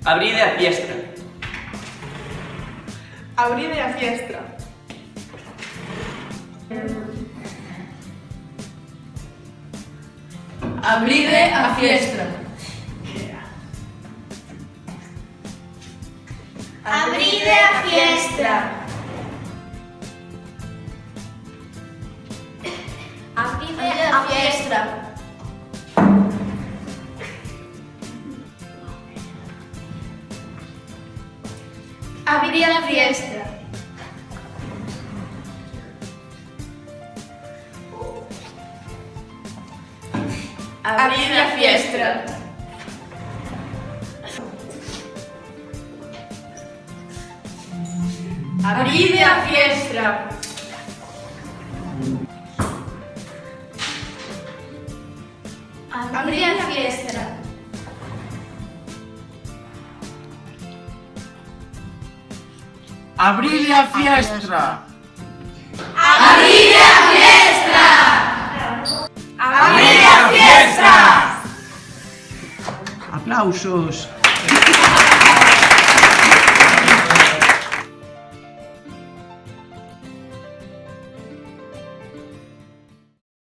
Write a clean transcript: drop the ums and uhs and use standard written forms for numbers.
Abride a fiestra. Abride a fiestra. Abride a fiestra. Abride a fiestra. Abride a fiestra. Abride a fiestra. Abride a fiestra. Abride a fiestra. Abride a fiestra. Abride a fiestra. Abride a fiestra. Abride a fiestra. Aplausos.